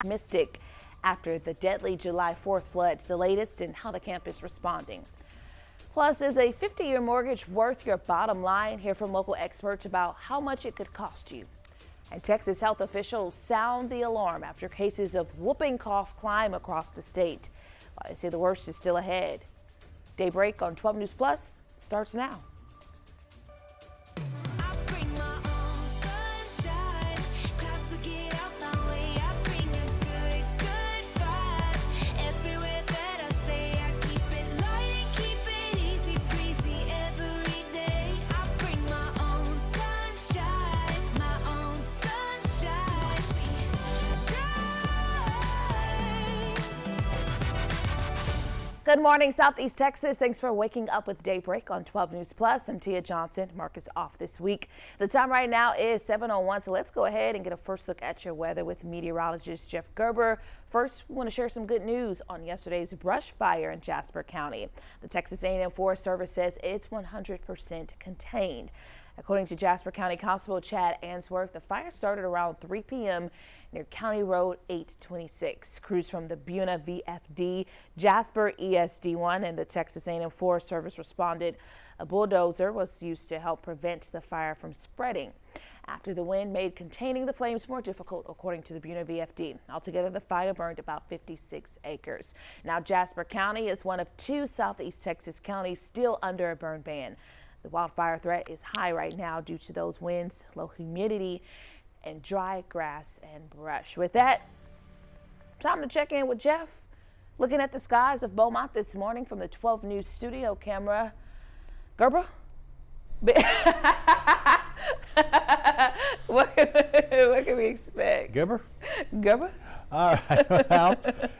Mystic after the deadly July 4th floods. The latest and how the camp is responding. Plus, is a 50-year mortgage worth your bottom line? Hear from local experts about how much it could cost you. And Texas health officials sound the alarm after cases of whooping cough climb across the state. While they say the worst is still ahead. Daybreak on 12 News Plus starts now. Good morning, Southeast Texas. Thanks for waking up with Daybreak on 12 News Plus. I'm Tia Johnson. Mark is off this week. The time right now is 7:01, so let's go ahead and get a first look at your weather with meteorologist Jeff Gerber. First, we want to share some good news on yesterday's brush fire in Jasper County. The Texas A&M Forest Service says it's 100% contained. According to Jasper County Constable Chad Answorth, the fire started around 3 p.m. near County Road 826. Crews from the Buna VFD, Jasper ESD1, and the Texas A&M Forest Service responded. A bulldozer was used to help prevent the fire from spreading after the wind made containing the flames more difficult, according to the Buna VFD. Altogether, the fire burned about 56 acres. Now, Jasper County is one of 2 Southeast Texas counties still under a burn ban. The wildfire threat is high right now due to those winds, low humidity, and dry grass and brush. With that, time to check in with Jeff. Looking at the skies of Beaumont this morning from the 12 News studio camera. Gerber? What can we expect? Gerber? Gerber? All right. Well,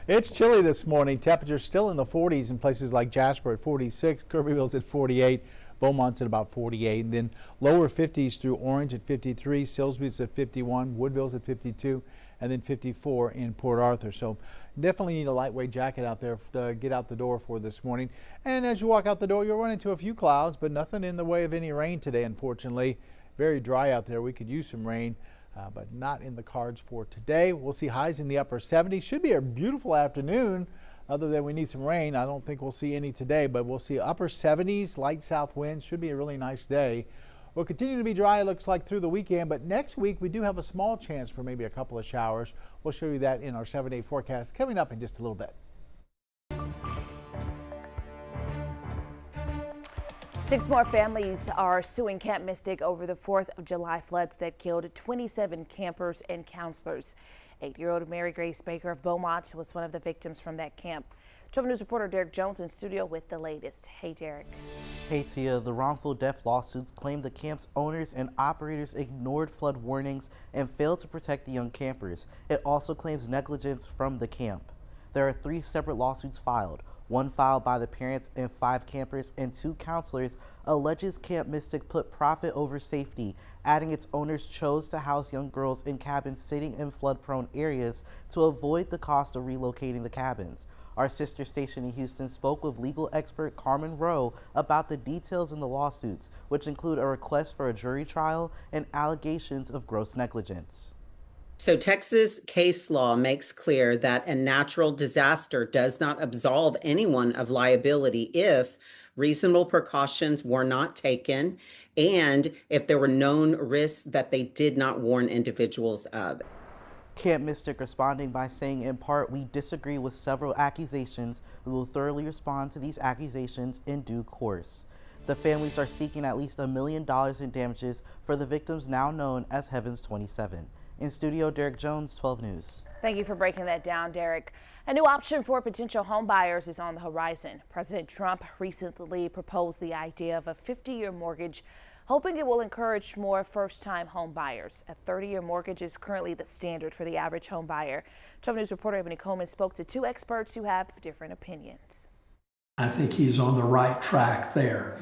it's chilly this morning. Temperatures still in the 40s in places like Jasper at 46, Kirbyville's at 48. Beaumont's at about 48, and then lower 50s through Orange at 53, Silsbee's at 51, Woodville's at 52, and then 54 in Port Arthur. So definitely need a lightweight jacket out there to get out the door for this morning. And as you walk out the door, you'll run into a few clouds, but nothing in the way of any rain today, unfortunately. Very dry out there. We could use some rain, but not in the cards for today. We'll see highs in the upper 70s. Should be a beautiful afternoon. Other than we need some rain, I don't think we'll see any today, but we'll see upper 70s, light south winds. Should be a really nice day. We'll continue to be dry, it looks like, through the weekend, but next week we do have a small chance for maybe a couple of showers. We'll show you that in our 7-day forecast coming up in just a little bit. 6 more families are suing Camp Mystic over the 4th of July floods that killed 27 campers and counselors. 8-year-old Mary Grace Baker of Beaumont was one of the victims from that camp. 12 News reporter Derek Jones in studio with the latest. Hey, Derek. Hey, Tia. The wrongful death lawsuits claim the camp's owners and operators ignored flood warnings and failed to protect the young campers. It also claims negligence from the camp. There are 3 separate lawsuits filed. One filed by the parents and 5 campers, and 2 counselors alleges Camp Mystic put profit over safety, adding its owners chose to house young girls in cabins sitting in flood-prone areas to avoid the cost of relocating the cabins. Our sister station in Houston spoke with legal expert Carmen Rowe about the details in the lawsuits, which include a request for a jury trial and allegations of gross negligence. So Texas case law makes clear that a natural disaster does not absolve anyone of liability if reasonable precautions were not taken and if there were known risks that they did not warn individuals of. Camp Mystic responding by saying, in part, we disagree with several accusations. We will thoroughly respond to these accusations in due course. The families are seeking at least $1 million in damages for the victims now known as Heavens 27. In studio, Derek Jones, 12 News. Thank you for breaking that down, Derek. A new option for potential home buyers is on the horizon. President Trump recently proposed the idea of a 50-year mortgage, hoping it will encourage more first-time home buyers. A 30-year mortgage is currently the standard for the average home buyer. 12 News reporter Ebony Coleman spoke to 2 experts who have different opinions. I think he's on the right track there.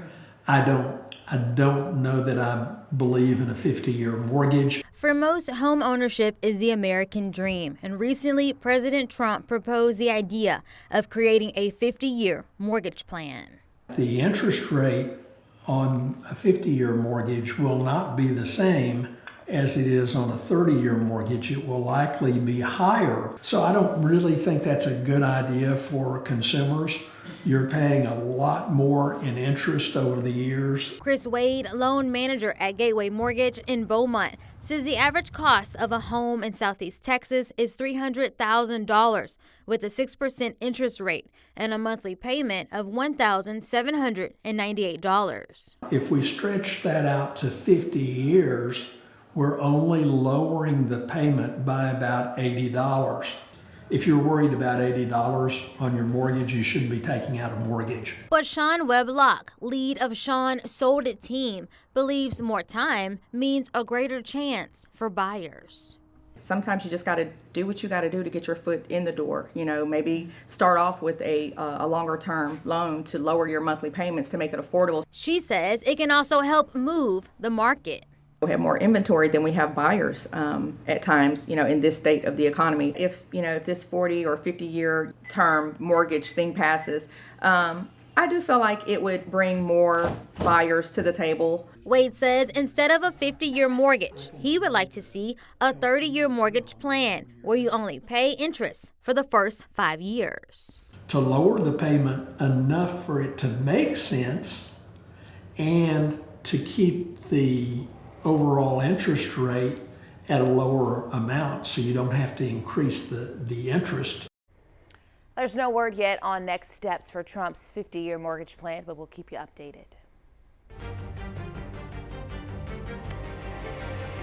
I don't know that I believe in a 50-year mortgage. For most, home ownership is the American dream, and recently President Trump proposed the idea of creating a 50-year mortgage plan. The interest rate on a 50-year mortgage will not be the same as it is on a 30-year mortgage. It will likely be higher. So I don't really think that's a good idea for consumers. You're paying a lot more in interest over the years. Chris Wade, loan manager at Gateway Mortgage in Beaumont, says the average cost of a home in Southeast Texas is $300,000 with a 6% interest rate and a monthly payment of $1,798. If we stretch that out to 50 years, we're only lowering the payment by about $80. If you're worried about $80 on your mortgage, you shouldn't be taking out a mortgage. But Sean Webb-Locke, lead of Sean Sold It team, believes more time means a greater chance for buyers. Sometimes you just got to do what you got to do to get your foot in the door. You know, maybe start off with a longer term loan to lower your monthly payments to make it affordable. She says it can also help move the market. We have more inventory than we have buyers at times, you know, in this state of the economy. If this 40 or 50 year term mortgage thing passes, I do feel like it would bring more buyers to the table. Wade says instead of a 50-year mortgage, he would like to see a 30-year mortgage plan where you only pay interest for the first 5 years. To lower the payment enough for it to make sense and to keep the overall interest rate at a lower amount so you don't have to increase the interest. There's no word yet on next steps for Trump's 50-year mortgage plan, but we'll keep you updated.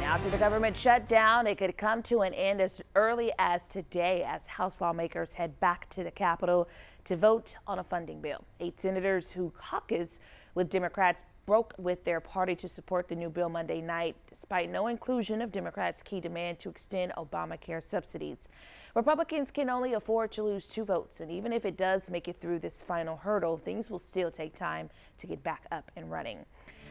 Now to the government shutdown. It could come to an end as early as today as House lawmakers head back to the Capitol to vote on a funding bill. 8 senators who caucus with Democrats broke with their party to support the new bill Monday night, despite no inclusion of Democrats' key demand to extend Obamacare subsidies. Republicans can only afford to lose 2 votes, and even if it does make it through this final hurdle, things will still take time to get back up and running.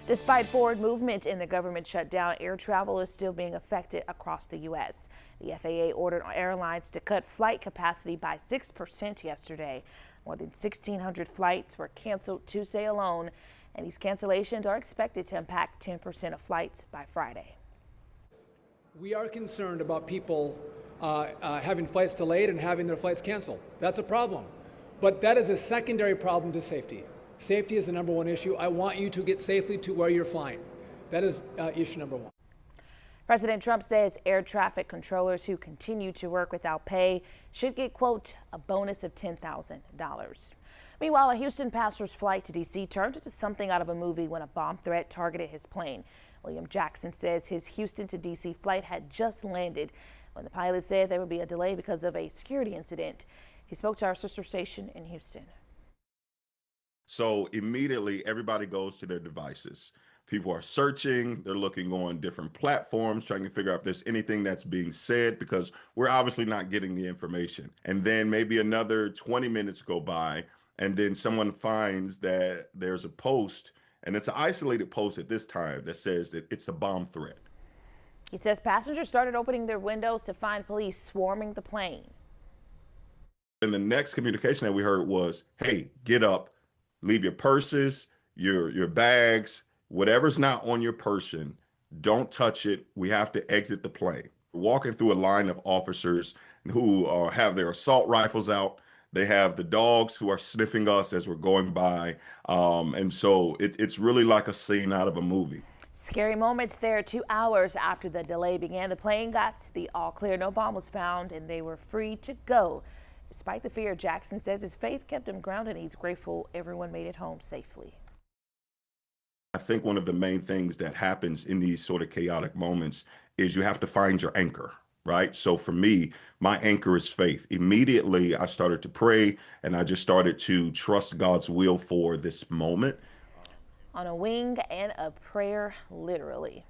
Despite forward movement in the government shutdown, air travel is still being affected across the U.S. The FAA ordered airlines to cut flight capacity by 6% yesterday. More than 1,600 flights were canceled Tuesday alone, and these cancellations are expected to impact 10% of flights by Friday. We are concerned about people having flights delayed and having their flights canceled. That's a problem. But that is a secondary problem to safety. Safety is the #1 issue. I want you to get safely to where you're flying. That is issue #1. President Trump says air traffic controllers who continue to work without pay should get, quote, a bonus of $10,000. Meanwhile, a Houston pastor's flight to D.C. turned into something out of a movie when a bomb threat targeted his plane. William Jackson says his Houston to D.C. flight had just landed when the pilot said there would be a delay because of a security incident. He spoke to our sister station in Houston. So immediately everybody goes to their devices. People are searching, they're looking on different platforms, trying to figure out if there's anything that's being said, because we're obviously not getting the information. And then maybe another 20 minutes go by, and then someone finds that there's a post, and it's an isolated post at this time, that says that it's a bomb threat. He says passengers started opening their windows to find police swarming the plane. And the next communication that we heard was, hey, get up, leave your purses, your bags, whatever's not on your person, don't touch it. We have to exit the plane. We're walking through a line of officers who have their assault rifles out. They have the dogs who are sniffing us as we're going by. And so it's really like a scene out of a movie. Scary moments there. 2 hours after the delay began, the plane got the all clear. No bomb was found and they were free to go. Despite the fear, Jackson says his faith kept him grounded and he's grateful everyone made it home safely. I think one of the main things that happens in these sort of chaotic moments is you have to find your anchor, right? So for me, my anchor is faith. Immediately, I started to pray and I just started to trust God's will for this moment. On a wing and a prayer, literally.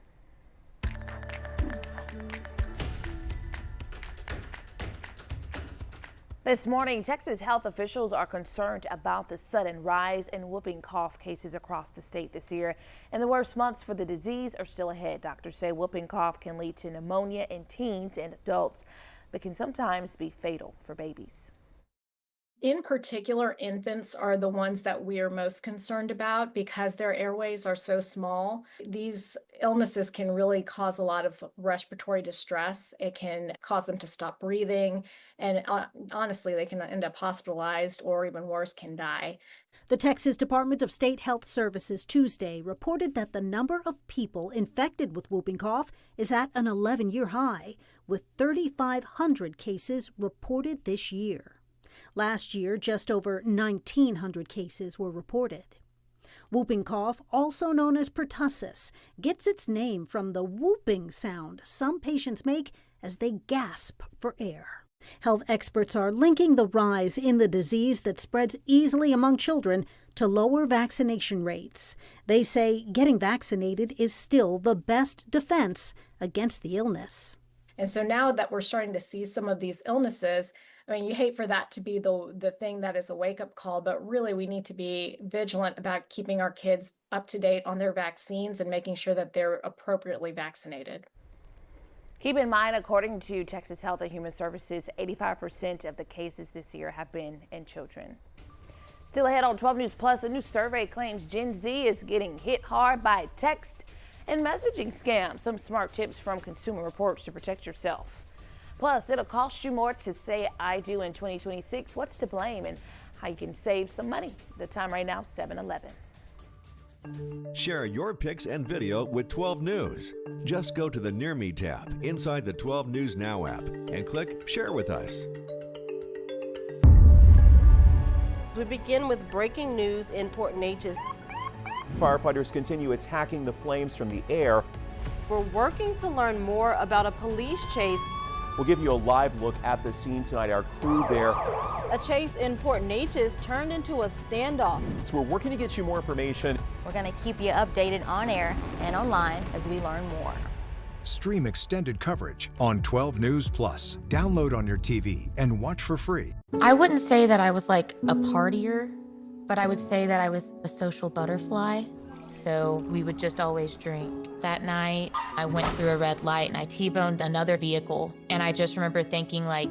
This morning, Texas health officials are concerned about the sudden rise in whooping cough cases across the state this year. And the worst months for the disease are still ahead. Doctors say whooping cough can lead to pneumonia in teens and adults, but can sometimes be fatal for babies. In particular, infants are the ones that we are most concerned about because their airways are so small. These illnesses can really cause a lot of respiratory distress. It can cause them to stop breathing, and honestly, they can end up hospitalized or even worse, can die. The Texas Department of State Health Services Tuesday reported that the number of people infected with whooping cough is at an 11-year high, with 3,500 cases reported this year. Last year, just over 1,900 cases were reported. Whooping cough, also known as pertussis, gets its name from the whooping sound some patients make as they gasp for air. Health experts are linking the rise in the disease that spreads easily among children to lower vaccination rates. They say getting vaccinated is still the best defense against the illness. And so now that we're starting to see some of these illnesses, I mean, you hate for that to be the thing that is a wake-up call, but really we need to be vigilant about keeping our kids up to date on their vaccines and making sure that they're appropriately vaccinated. Keep in mind, according to Texas Health and Human Services, 85% of the cases this year have been in children. Still ahead on 12 News Plus, a new survey claims Gen Z is getting hit hard by text and messaging scams. Some smart tips from Consumer Reports to protect yourself. Plus, it'll cost you more to say I do in 2026. What's to blame and how you can save some money. The time right now, 7:11. Share your pics and video with 12 News. Just go to the Near Me tab inside the 12 News Now app and click Share with Us. We begin with breaking news in Port Neches. Firefighters continue attacking the flames from the air. We're working to learn more about a police chase. We'll give you a live look at the scene tonight. Our crew there. A chase in Port Neches turned into a standoff. So we're working to get you more information. We're going to keep you updated on air and online as we learn more. Stream extended coverage on 12 News Plus. Download on your TV and watch for free. I wouldn't say that I was like a partier, but I would say that I was a social butterfly. So we would just always drink. That night, I went through a red light and I T-boned another vehicle. And I just remember thinking like,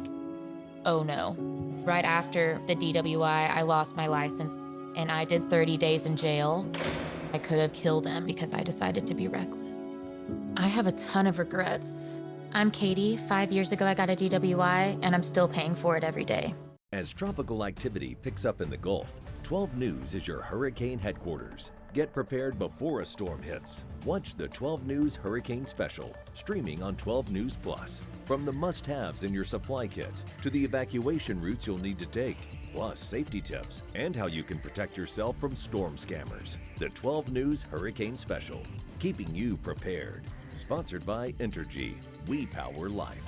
oh no. Right after the DWI, I lost my license and I did 30 days in jail. I could have killed him because I decided to be reckless. I have a ton of regrets. I'm Katie. 5 years ago, I got a DWI and I'm still paying for it every day. As tropical activity picks up in the Gulf, 12 News is your hurricane headquarters. Get prepared before a storm hits. Watch the 12 News Hurricane Special, streaming on 12 News Plus. From the must-haves in your supply kit to the evacuation routes you'll need to take, plus safety tips and how you can protect yourself from storm scammers. The 12 News Hurricane Special, keeping you prepared. Sponsored by Entergy. We power life.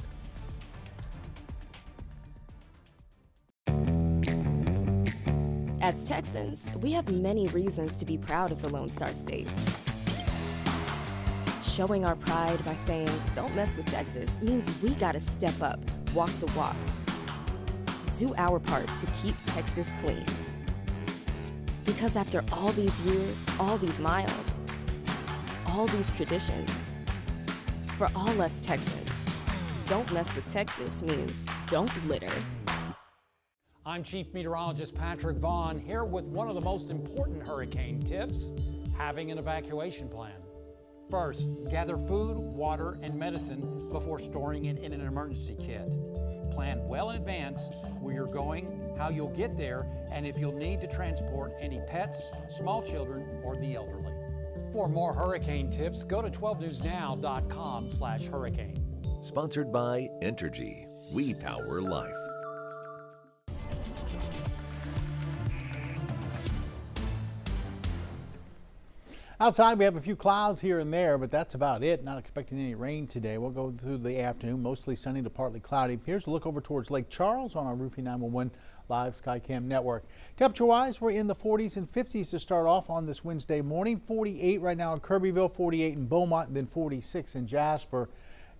As Texans, we have many reasons to be proud of the Lone Star State. Showing our pride by saying, don't mess with Texas, means we gotta step up, walk the walk. Do our part to keep Texas clean. Because after all these years, all these miles, all these traditions, for all us Texans, don't mess with Texas means don't litter. I'm Chief Meteorologist Patrick Vaughn, here with one of the most important hurricane tips, having an evacuation plan. First, gather food, water, and medicine before storing it in an emergency kit. Plan well in advance where you're going, how you'll get there, and if you'll need to transport any pets, small children, or the elderly. For more hurricane tips, go to 12newsnow.com/hurricane. Sponsored by Entergy. We power life. Outside, we have a few clouds here and there, but that's about it. Not expecting any rain today. We'll go through the afternoon, mostly sunny to partly cloudy. Here's a look over towards Lake Charles on our Roofing 911 live Skycam network. Temperature-wise, we're in the 40s and 50s to start off on this Wednesday morning. 48 right now in Kirbyville, 48 in Beaumont, and then 46 in Jasper.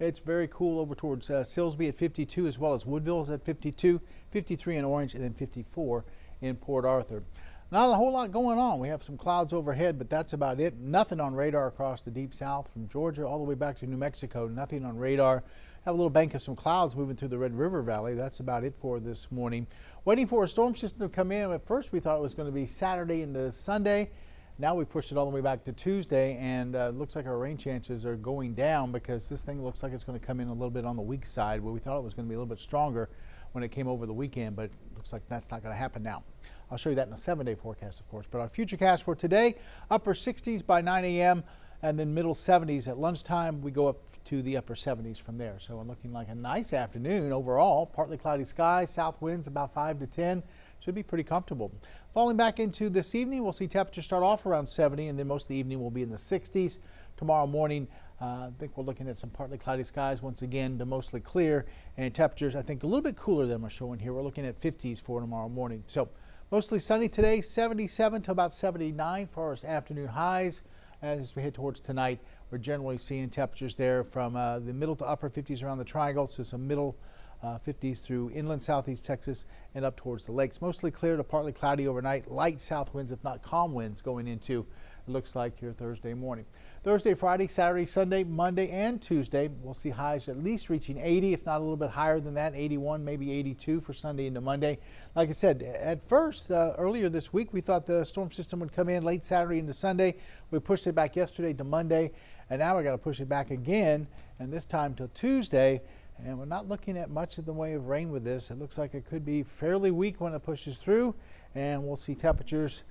It's very cool over towards Silsbee at 52, as well as Woodville is at 52, 53 in Orange, and then 54 in Port Arthur. Not a whole lot going on. We have some clouds overhead, but that's about it. Nothing on radar across the deep south from Georgia all the way back to New Mexico. Nothing on radar. Have a little bank of some clouds moving through the Red River Valley. That's about it for this morning. Waiting for a storm system to come in. At first we thought it was going to be Saturday into Sunday. Now we pushed it all the way back to Tuesday, and looks like our rain chances are going down because this thing looks like it's going to come in a little bit on the weak side, where we thought it was going to be a little bit stronger when it came over the weekend, but it looks like that's not going to happen now. I'll show you that in a 7-day forecast, of course. But our futurecast for today, upper 60s by 9 a.m. and then middle 70s at lunchtime. We go up to the upper 70s from there. So we're looking like a nice afternoon overall. Partly cloudy skies, south winds about 5 to 10. Should be pretty comfortable. Falling back into this evening, we'll see temperatures start off around 70, and then most of the evening will be in the 60s. Tomorrow morning, I think we're looking at some partly cloudy skies once again to mostly clear, and temperatures I think a little bit cooler than we're showing here. We're looking at 50s for tomorrow morning. So mostly sunny today, 77 to about 79 for our afternoon highs. As we head towards tonight, we're generally seeing temperatures there from the middle to upper 50s around the triangle, so some middle 50s through inland southeast Texas and up towards the lakes. Mostly clear to partly cloudy overnight. Light south winds, if not calm winds, going into it looks like here Thursday morning. Thursday, Friday, Saturday, Sunday, Monday, and Tuesday, we'll see highs at least reaching 80, if not a little bit higher than that, 81, maybe 82 for Sunday into Monday. Like I said, at first, earlier this week, we thought the storm system would come in late Saturday into Sunday. We pushed it back yesterday to Monday, and now we got to push it back again, and this time till Tuesday. And we're not looking at much in the way of rain with this. It looks like it could be fairly weak when it pushes through, and we'll see temperatures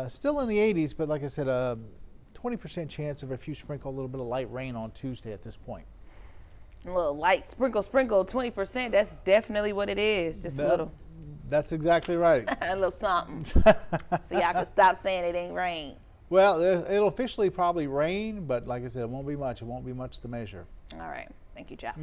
still in the 80s, but like I said, 20% chance of a few sprinkle, a little bit of light rain on Tuesday at this point. A little light sprinkle, 20%. That's definitely what it is. Just a little. That's exactly right. A little something. So y'all can stop saying it ain't rain. Well, it'll officially probably rain, but like I said, it won't be much. It won't be much to measure. All right. Thank you, Jeff.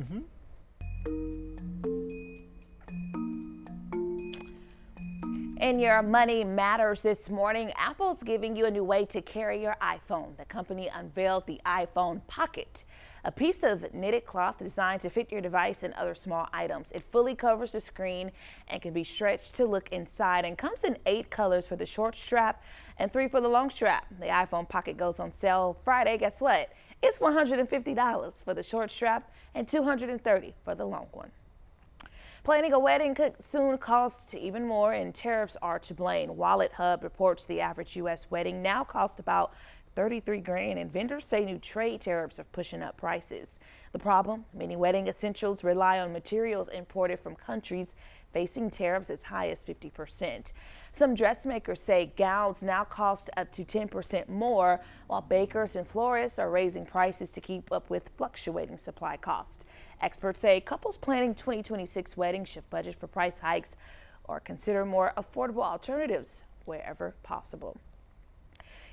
In your Money Matters this morning, Apple's giving you a new way to carry your iPhone. The company unveiled the iPhone Pocket, a piece of knitted cloth designed to fit your device and other small items. It fully covers the screen and can be stretched to look inside, and comes in 8 colors for the short strap and 3 for the long strap. The iPhone Pocket goes on sale Friday. Guess what? It's $150 for the short strap and $230 for the long one. Planning a wedding could soon cost even more, and tariffs are to blame. Wallet Hub reports the average U.S. wedding now costs about $33,000, and vendors say new trade tariffs are pushing up prices. The problem? Many wedding essentials rely on materials imported from countries facing tariffs as high as 50%. Some dressmakers say gowns now cost up to 10% more, while bakers and florists are raising prices to keep up with fluctuating supply costs. Experts say couples planning 2026 weddings should budget for price hikes or consider more affordable alternatives wherever possible.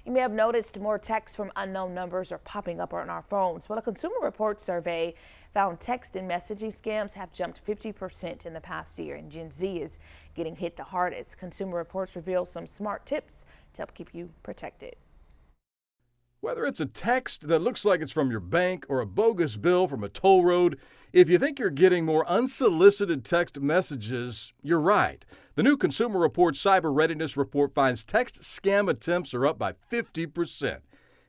You may have noticed more texts from unknown numbers are popping up on our phones. Well, a Consumer Reports survey found text and messaging scams have jumped 50% in the past year, and Gen Z is getting hit the hardest. Consumer Reports reveals some smart tips to help keep you protected. Whether it's a text that looks like it's from your bank or a bogus bill from a toll road, if you think you're getting more unsolicited text messages, you're right. The new Consumer Reports Cyber Readiness Report finds text scam attempts are up by 50%.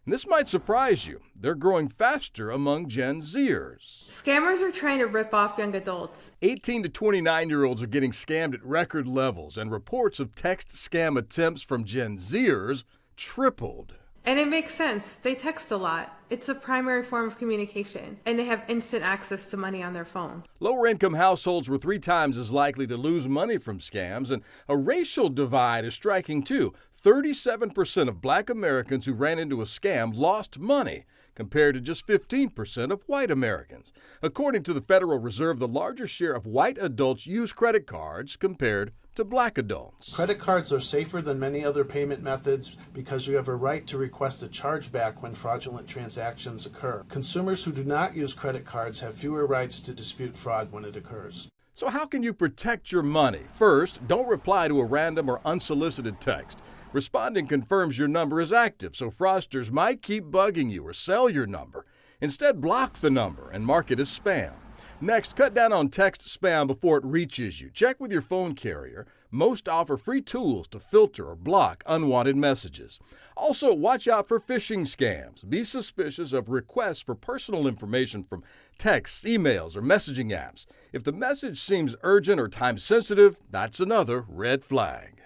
And this might surprise you. They're growing faster among Gen Zers. Scammers are trying to rip off young adults. 18 to 29-year-olds are getting scammed at record levels, and reports of text scam attempts from Gen Zers tripled. And it makes sense. They text a lot. It's a primary form of communication, and they have instant access to money on their phone. Lower-income households were 3 times as likely to lose money from scams, and a racial divide is striking too. 37% of Black Americans who ran into a scam lost money, compared to just 15% of white Americans. According to the Federal Reserve, the larger share of white adults use credit cards compared to Black adults. Credit cards are safer than many other payment methods because you have a right to request a chargeback when fraudulent transactions occur. Consumers who do not use credit cards have fewer rights to dispute fraud when it occurs. So how can you protect your money? First, don't reply to a random or unsolicited text. Responding confirms your number is active, so fraudsters might keep bugging you or sell your number. Instead, block the number and mark it as spam. Next, cut down on text spam before it reaches you. Check with your phone carrier. Most offer free tools to filter or block unwanted messages. Also, watch out for phishing scams. Be suspicious of requests for personal information from texts, emails, or messaging apps. If the message seems urgent or time-sensitive, that's another red flag.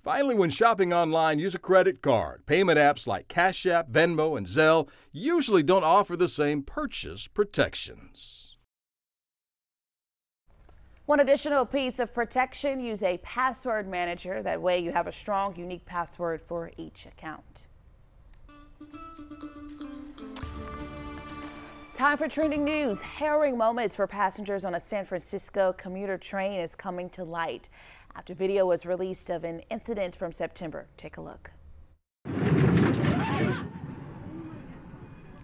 Finally, when shopping online, use a credit card. Payment apps like Cash App, Venmo, and Zelle usually don't offer the same purchase protections. One additional piece of protection, use a password manager. That way you have a strong, unique password for each account. Time for trending news. Harrowing moments for passengers on a San Francisco commuter train is coming to light after video was released of an incident from September. Take a look.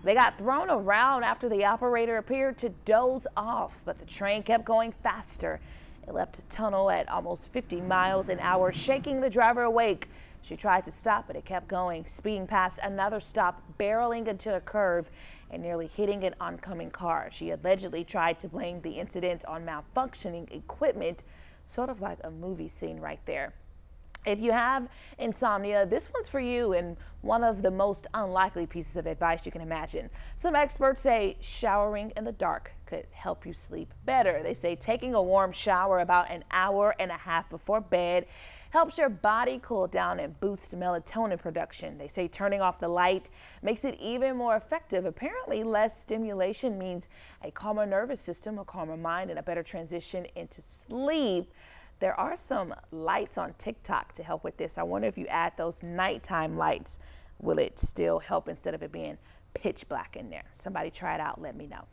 They got thrown around after the operator appeared to doze off, but the train kept going faster. It left a tunnel at almost 50 miles an hour, shaking the driver awake. She tried to stop, but it kept going, speeding past another stop, barreling into a curve, and nearly hitting an oncoming car. She allegedly tried to blame the incident on malfunctioning equipment, sort of like a movie scene right there. If you have insomnia, this one's for you, and one of the most unlikely pieces of advice you can imagine. Some experts say showering in the dark could help you sleep better. They say taking a warm shower about an hour and a half before bed helps your body cool down and boost melatonin production. They say turning off the light makes it even more effective. Apparently, less stimulation means a calmer nervous system, a calmer mind, and a better transition into sleep. There are some lights on TikTok to help with this. I wonder if you add those nighttime lights, will it still help instead of it being pitch black in there? Somebody try it out, let me know.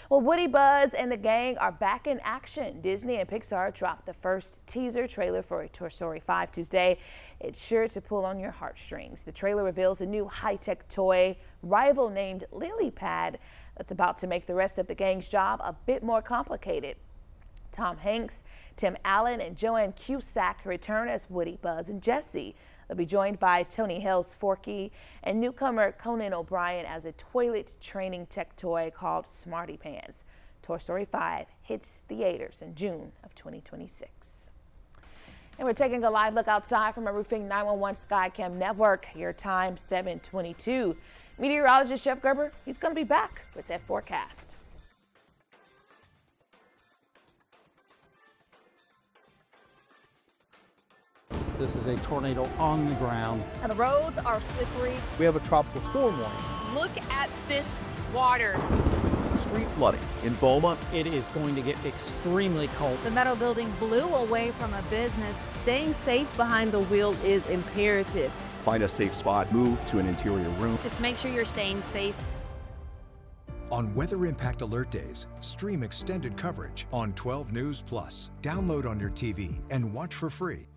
Well, Woody, Buzz, and the gang are back in action. Disney and Pixar dropped the first teaser trailer for Toy Story 5 Tuesday. It's sure to pull on your heartstrings. The trailer reveals a new high-tech toy rival named Lily Pad that's about to make the rest of the gang's job a bit more complicated. Tom Hanks, Tim Allen, and Joanne Cusack return as Woody, Buzz, and Jessie. They'll be joined by Tony Hale's Forky and newcomer Conan O'Brien as a toilet training tech toy called Smarty Pants. Toy Story 5 hits theaters in June of 2026. And we're taking a live look outside from a Roofing 911 Skycam network. Your time 7:22. Meteorologist Jeff Gerber, he's going to be back with that forecast. This is a tornado on the ground. And the roads are slippery. We have a tropical storm warning. Look at this water. Street flooding in Beaumont. It is going to get extremely cold. The metal building blew away from a business. Staying safe behind the wheel is imperative. Find a safe spot, move to an interior room. Just make sure you're staying safe. On weather impact alert days, stream extended coverage on 12 News Plus. Download on your TV and watch for free.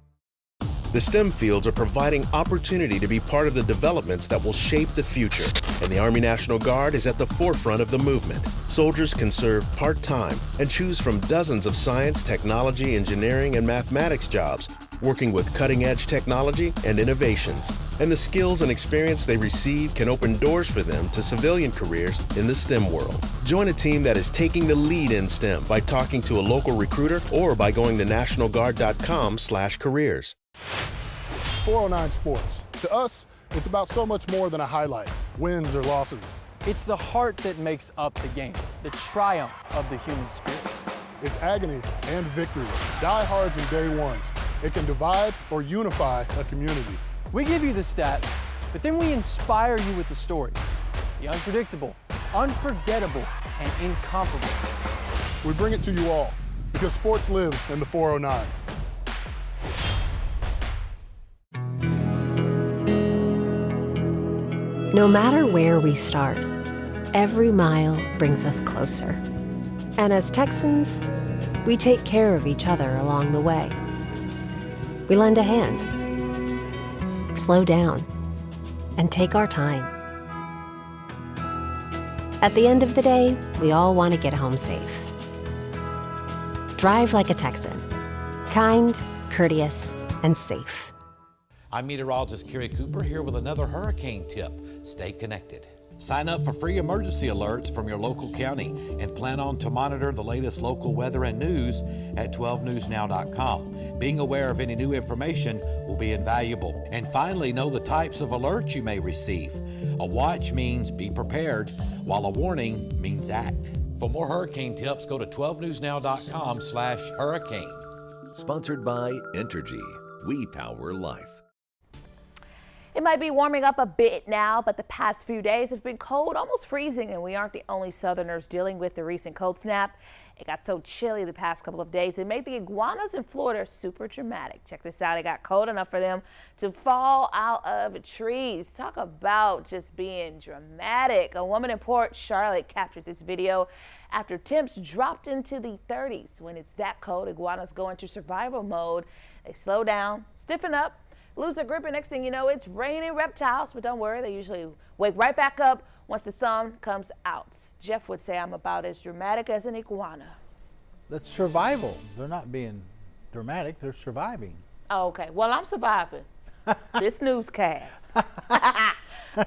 The STEM fields are providing opportunity to be part of the developments that will shape the future, and the Army National Guard is at the forefront of the movement. Soldiers can serve part-time and choose from dozens of science, technology, engineering, and mathematics jobs, working with cutting-edge technology and innovations. And the skills and experience they receive can open doors for them to civilian careers in the STEM world. Join a team that is taking the lead in STEM by talking to a local recruiter or by going to nationalguard.com/careers. 409 Sports. To us, it's about so much more than a highlight, wins or losses. It's the heart that makes up the game, the triumph of the human spirit. It's agony and victory, diehards and day ones. It can divide or unify a community. We give you the stats, but then we inspire you with the stories. The unpredictable, unforgettable, and incomparable. We bring it to you all because sports lives in the 409. No matter where we start, every mile brings us closer. And as Texans, we take care of each other along the way. We lend a hand, slow down, and take our time. At the end of the day, we all want to get home safe. Drive like a Texan, kind, courteous, and safe. I'm meteorologist Kerry Cooper here with another hurricane tip. Stay connected. Sign up for free emergency alerts from your local county and plan on to monitor the latest local weather and news at 12newsnow.com. Being aware of any new information will be invaluable. And finally, know the types of alerts you may receive. A watch means be prepared, while a warning means act. For more hurricane tips, go to 12newsnow.com/hurricane. Sponsored by Entergy. We power life. It might be warming up a bit now, but the past few days have been cold, almost freezing, and we aren't the only Southerners dealing with the recent cold snap. It got so chilly the past couple of days, it made the iguanas in Florida super dramatic. Check this out. It got cold enough for them to fall out of trees. Talk about just being dramatic. A woman in Port Charlotte captured this video after temps dropped into the 30s. When it's that cold, iguanas go into survival mode. They slow down, stiffen up, lose their grip, and next thing you know, it's raining reptiles. But don't worry, they usually wake right back up once the sun comes out. Jeff would say I'm about as dramatic as an iguana. That's survival. They're not being dramatic, they're surviving. Oh, okay, well, I'm surviving this newscast. All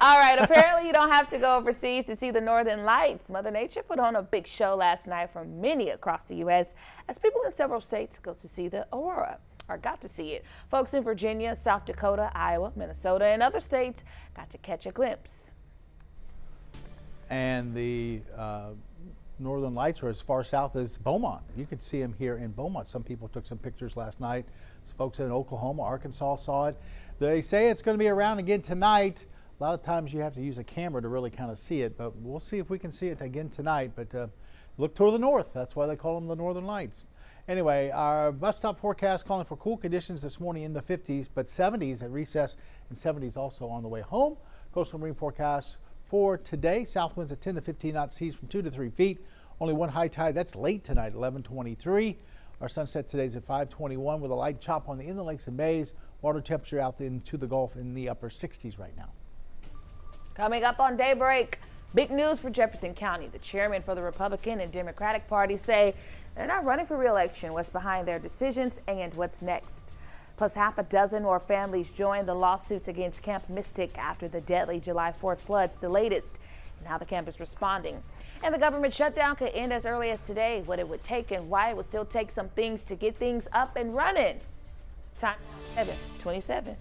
right, apparently you don't have to go overseas to see the Northern Lights. Mother Nature put on a big show last night for many across the U.S. as people in several states go to see the aurora, or got to see it. Folks in Virginia, South Dakota, Iowa, Minnesota, and other states got to catch a glimpse. And the Northern Lights are as far south as Beaumont. You could see them here in Beaumont. Some people took some pictures last night. Some folks in Oklahoma, Arkansas saw it. They say it's going to be around again tonight. A lot of times you have to use a camera to really kind of see it, but we'll see if we can see it again tonight. But look toward the north. That's why they call them the Northern Lights. Anyway, our bus stop forecast calling for cool conditions this morning in the 50s, but 70s at recess and 70s also on the way home. Coastal Marine forecast for today, south winds at 10 to 15 knot, seas from 2 to 3 feet. Only one high tide, that's late tonight, 11:23. Our sunset today is at 5:21 with a light chop on the inland lakes and bays. Water temperature out into the Gulf in the upper 60s right now. Coming up on Daybreak, big news for Jefferson County. The chairman for the Republican and Democratic parties say they're not running for re-election. What's behind their decisions and what's next? Plus, half a dozen more families joined the lawsuits against Camp Mystic after the deadly July 4th floods, the latest, and how the camp is responding. And the government shutdown could end as early as today, what it would take and why it would still take some things to get things up and running. Time 7:27.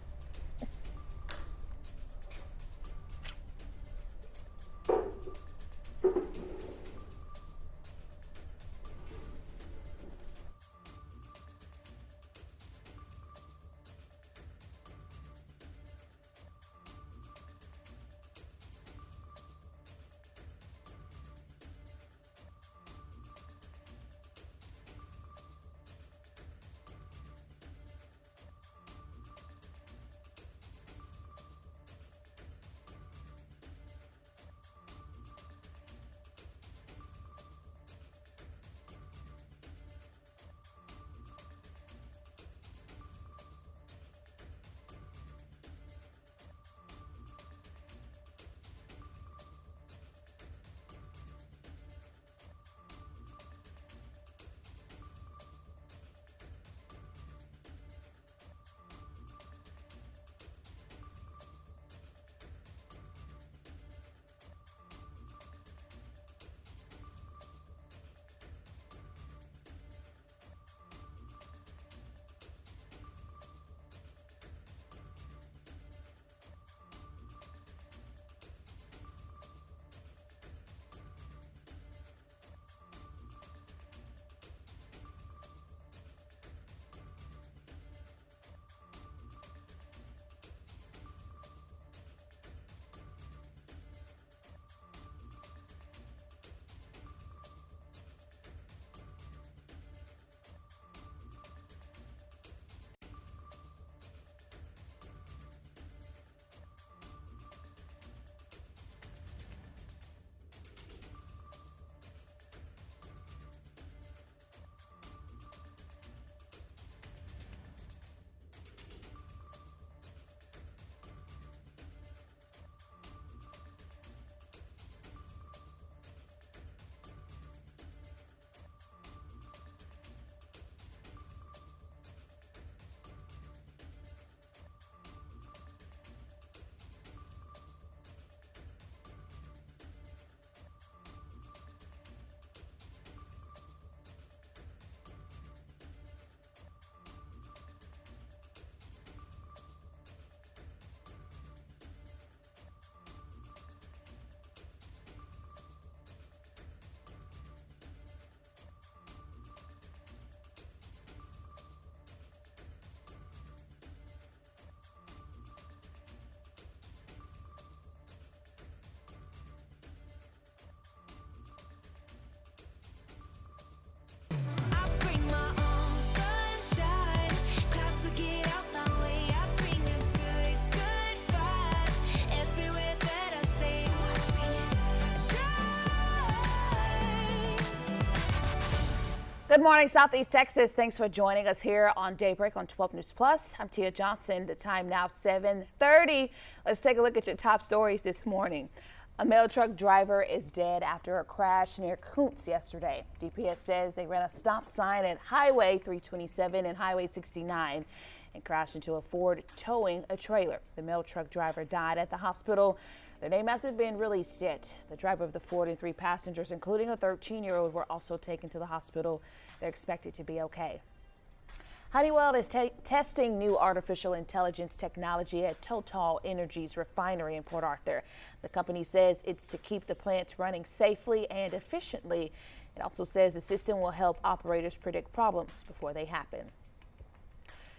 Good morning, Southeast Texas. Thanks for joining us here on Daybreak on 12 News Plus. I'm Tia Johnson. The time now 7:30. Let's take a look at your top stories this morning. A mail truck driver is dead after a crash near Kuntz yesterday. DPS says they ran a stop sign at Highway 327 and Highway 69 and crashed into a Ford towing a trailer. The mail truck driver died at the hospital. Their name hasn't been released yet. The driver of the Ford and 3 passengers, including a 13-year-old, were also taken to the hospital. They're expected to be okay. Honeywell is testing new artificial intelligence technology at Total Energy's refinery in Port Arthur. The company says it's to keep the plant running safely and efficiently. It also says the system will help operators predict problems before they happen.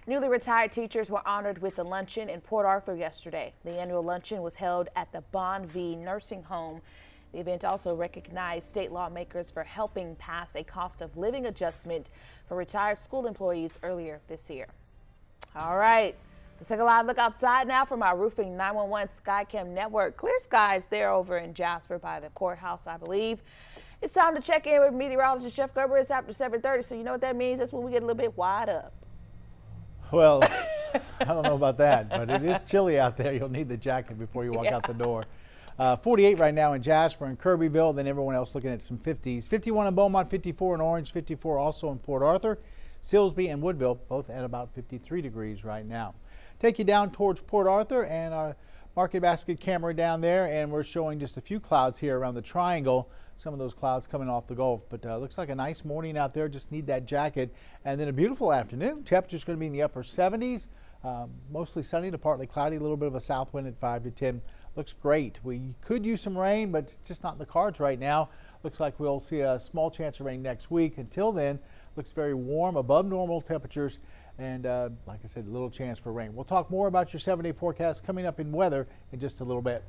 Newly retired teachers were honored with a luncheon in Port Arthur yesterday. The annual luncheon was held at the Bond V Nursing Home. The event also recognized state lawmakers for helping pass a cost of living adjustment for retired school employees earlier this year. All right, let's take a live look outside now from our Roofing 911 Skycam network. Clear skies there over in Jasper by the courthouse, I believe. It's time to check in with meteorologist Jeff Gerber. It's after 7:30, so you know what that means. That's when we get a little bit wide up. Well, I don't know about that, but it is chilly out there. You'll need the jacket before you walk out the door. 48 right now in Jasper and Kirbyville, then everyone else looking at some 50s. 51 in Beaumont, 54 in Orange, 54 also in Port Arthur. Silsbee and Woodville both at about 53 degrees right now. Take you down towards Port Arthur and our market basket camera down there, and we're showing just a few clouds here around the triangle. Some of those clouds coming off the Gulf, but looks like a nice morning out there. Just need that jacket. And then a beautiful afternoon. Temperature's going to be in the upper 70s. Mostly sunny to partly cloudy, a little bit of a south wind at 5 to 10. Looks great. We could use some rain, but it's just not in the cards right now. Looks like we'll see a small chance of rain next week. Until then, looks very warm, above normal temperatures, and like I said, a little chance for rain. We'll talk more about your 7-day forecast coming up in weather in just a little bit.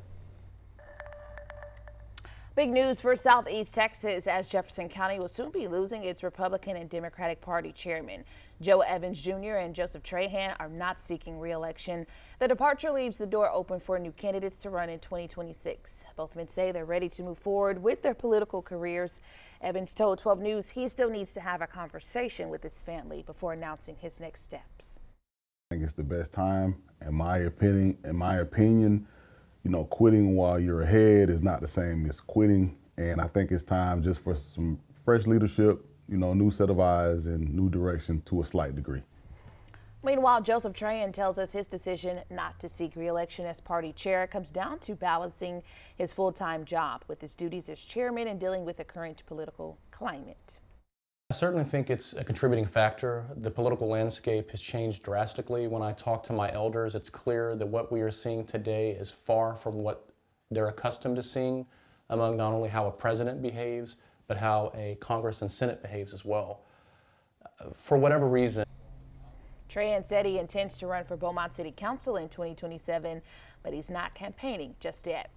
Big news for Southeast Texas, as Jefferson County will soon be losing its Republican and Democratic Party chairman. Joe Evans Jr. and Joseph Trahan are not seeking re-election. The departure leaves the door open for new candidates to run in 2026. Both men say they're ready to move forward with their political careers. Evans told 12 News he still needs to have a conversation with his family before announcing his next steps. I think it's the best time, in my opinion. You know, quitting while you're ahead is not the same as quitting. And I think it's time just for some fresh leadership, you know, new set of eyes and new direction to a slight degree. Meanwhile, Joseph Trahan tells us his decision not to seek re-election as party chair comes down to balancing his full-time job with his duties as chairman and dealing with the current political climate. I certainly think it's a contributing factor. The political landscape has changed drastically. When I talk to my elders, it's clear that what we are seeing today is far from what they're accustomed to seeing among not only how a president behaves, but how a Congress and Senate behaves as well. For whatever reason. Trahan said he intends to run for Beaumont City Council in 2027, but he's not campaigning just yet.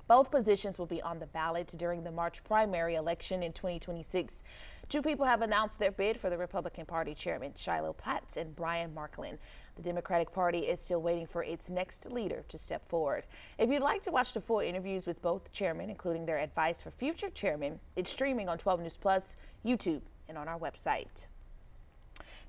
Both positions will be on the ballot during the March primary election in 2026. Two people have announced their bid for the Republican Party chairman, Shiloh Platts and Brian Marklin. The Democratic Party is still waiting for its next leader to step forward. If you'd like to watch the full interviews with both chairmen, including their advice for future chairmen, it's streaming on 12 News Plus, YouTube, and on our website.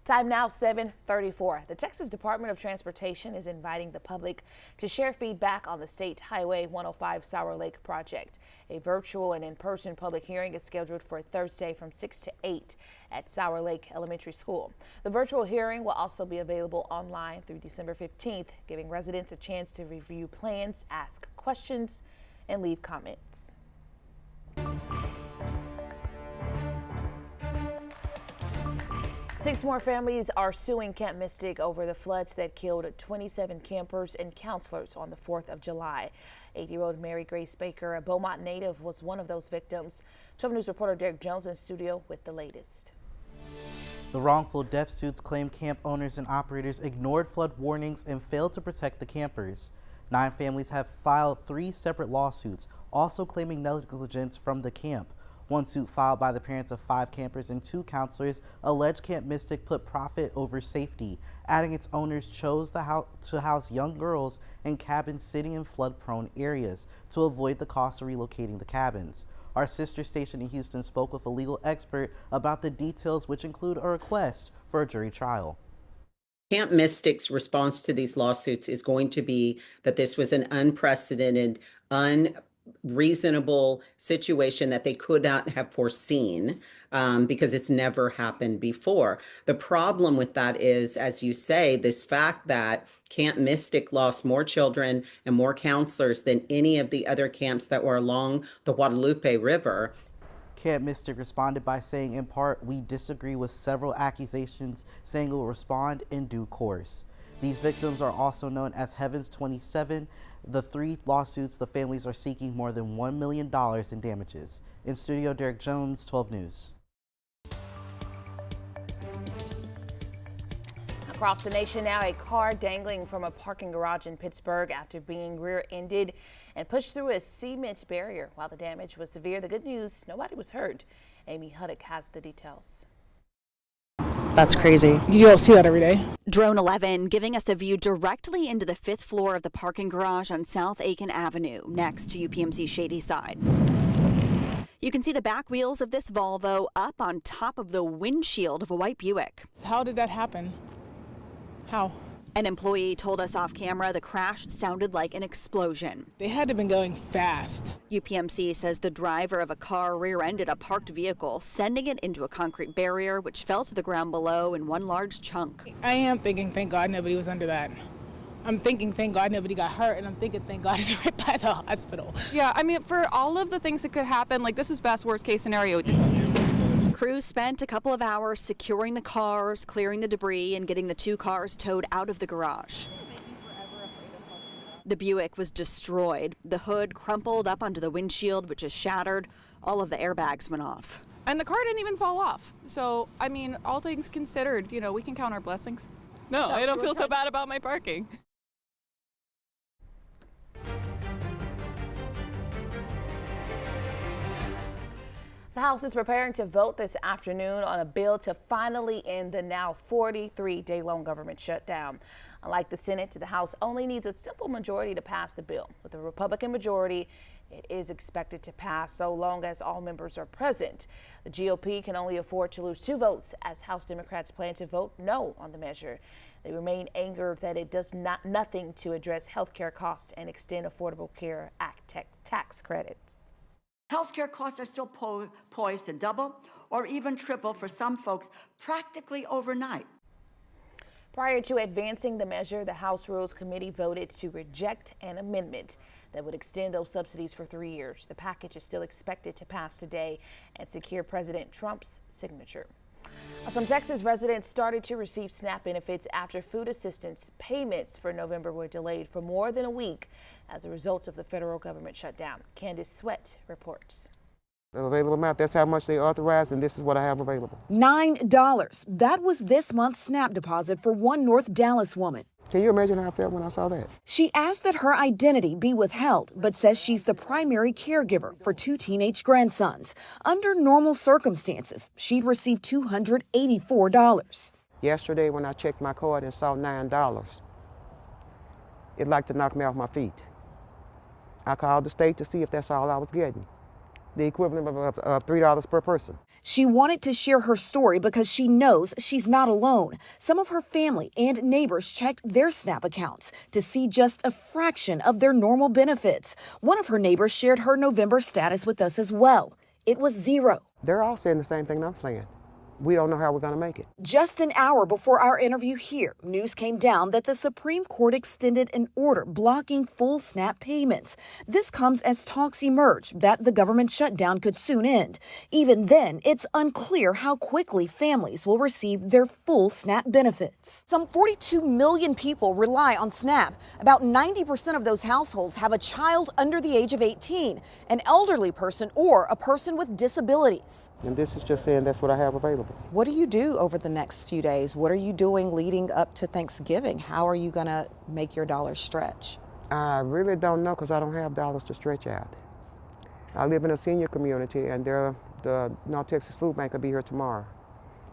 Time now 7:34. The Texas Department of Transportation is inviting the public to share feedback on the State Highway 105 Sour Lake project. A virtual and in-person public hearing is scheduled for Thursday from 6 to 8 at Sour Lake Elementary School. The virtual hearing will also be available online through December 15th, giving residents a chance to review plans, ask questions, and leave comments. 6 more families are suing Camp Mystic over the floods that killed 27 campers and counselors on the 4th of July. 80-year-old Mary Grace Baker, a Beaumont native, was one of those victims. 12 News reporter Derek Jones in studio with the latest. The wrongful death suits claim camp owners and operators ignored flood warnings and failed to protect the campers. 9 families have filed 3 separate lawsuits, also claiming negligence from the camp. One suit filed by the parents of 5 campers and 2 counselors alleged Camp Mystic put profit over safety, adding its owners chose to house young girls in cabins sitting in flood-prone areas to avoid the cost of relocating the cabins. Our sister station in Houston spoke with a legal expert about the details, which include a request for a jury trial. Camp Mystic's response to these lawsuits is going to be that this was an unprecedented, unreasonable situation that they could not have foreseen because it's never happened before. The problem with that is, as you say, this fact that Camp Mystic lost more children and more counselors than any of the other camps that were along the Guadalupe River. Camp Mystic responded by saying, in part, we disagree with several accusations, saying it will respond in due course. These victims are also known as Heavens 27. The 3 lawsuits, the families are seeking more than $1 million in damages. In studio, Derek Jones, 12 News. Across the nation now, a car dangling from a parking garage in Pittsburgh after being rear-ended and pushed through a cement barrier. While the damage was severe, the good news, nobody was hurt. Amy Huddick has the details. That's crazy. You don't see that every day. Drone 11 giving us a view directly into the 5th floor of the parking garage on South Aiken Avenue, next to UPMC Shady Side. You can see the back wheels of this Volvo up on top of the windshield of a white Buick. How did that happen? How? An employee told us off camera the crash sounded like an explosion. They had to have been going fast. UPMC says the driver of a car rear-ended a parked vehicle, sending it into a concrete barrier, which fell to the ground below in one large chunk. I am thinking, thank God nobody was under that. I'm thinking, thank God nobody got hurt, and I'm thinking, thank God it's right by the hospital. Yeah, I mean, for all of the things that could happen, like this is best worst case scenario. Crews spent a couple of hours securing the cars, clearing the debris, and getting the 2 cars towed out of the garage. The Buick was destroyed. The hood crumpled up onto the windshield, which is shattered. All of the airbags went off. And the car didn't even fall off. So, I mean, all things considered, you know, we can count our blessings. No, I don't feel so bad about my parking. The House is preparing to vote this afternoon on a bill to finally end the now 43-day-long government shutdown. Unlike the Senate, the House only needs a simple majority to pass the bill. With a Republican majority, it is expected to pass so long as all members are present. The GOP can only afford to lose 2 votes as House Democrats plan to vote no on the measure. They remain angered that it does nothing to address health care costs and extend Affordable Care Act tax credits. Healthcare costs are still poised to double or even triple for some folks practically overnight. Prior to advancing the measure, the House Rules Committee voted to reject an amendment that would extend those subsidies for 3 years. The package is still expected to pass today and secure President Trump's signature. Some Texas residents started to receive SNAP benefits after food assistance payments for November were delayed for more than a week as a result of the federal government shutdown. Candace Sweat reports. The available amount, that's how much they authorized, and this is what I have available. $9. That was this month's SNAP deposit for one North Dallas woman. Can you imagine how I felt when I saw that? She asked that her identity be withheld, but says she's the primary caregiver for 2 teenage grandsons. Under normal circumstances, she'd receive $284. Yesterday, when I checked my card and saw $9, it'd like to knock me off my feet. I called the state to see if that's all I was getting. The equivalent of $3 per person. She wanted to share her story because she knows she's not alone. Some of her family and neighbors checked their SNAP accounts to see just a fraction of their normal benefits. One of her neighbors shared her November status with us as well. It was 0. They're all saying the same thing I'm saying. We don't know how we're going to make it. Just an hour before our interview here, news came down that the Supreme Court extended an order blocking full SNAP payments. This comes as talks emerge that the government shutdown could soon end. Even then, it's unclear how quickly families will receive their full SNAP benefits. Some 42 million people rely on SNAP. About 90% of those households have a child under the age of 18, an elderly person, or a person with disabilities. And this is just saying that's what I have available. What do you do over the next few days? What are you doing leading up to Thanksgiving? How are you going to make your dollars stretch? I really don't know because I don't have dollars to stretch out. I live in a senior community, and the North Texas Food Bank will be here tomorrow.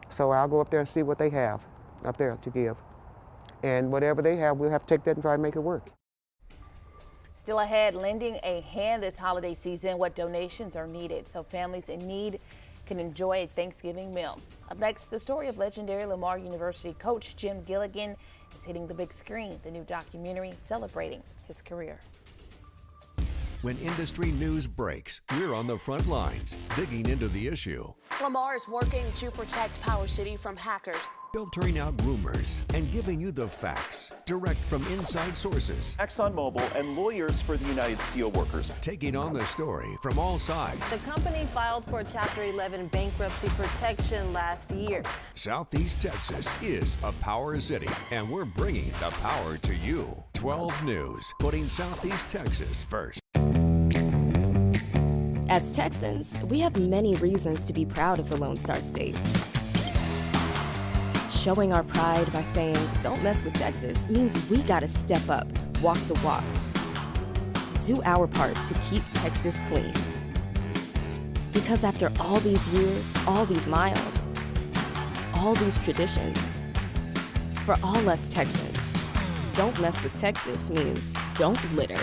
So I'll go up there and see what they have up there to give. And whatever they have, we'll have to take that and try to make it work. Still ahead, lending a hand this holiday season, what donations are needed so families in need can enjoy a Thanksgiving meal. Up next, the story of legendary Lamar University coach Jim Gilligan is hitting the big screen, the new documentary celebrating his career. When industry news breaks, we're on the front lines, digging into the issue, Lamar is working to protect Power City from hackers, filtering out rumors, and giving you the facts, direct from inside sources. ExxonMobil and lawyers for the United Steelworkers. Taking on the story from all sides. The company filed for Chapter 11 bankruptcy protection last year. Southeast Texas is a power city, and we're bringing the power to you. 12 News, putting Southeast Texas first. As Texans, we have many reasons to be proud of the Lone Star State. Showing our pride by saying, don't mess with Texas, means we gotta step up, walk the walk. Do our part to keep Texas clean. Because after all these years, all these miles, all these traditions, for all us Texans, don't mess with Texas means don't litter.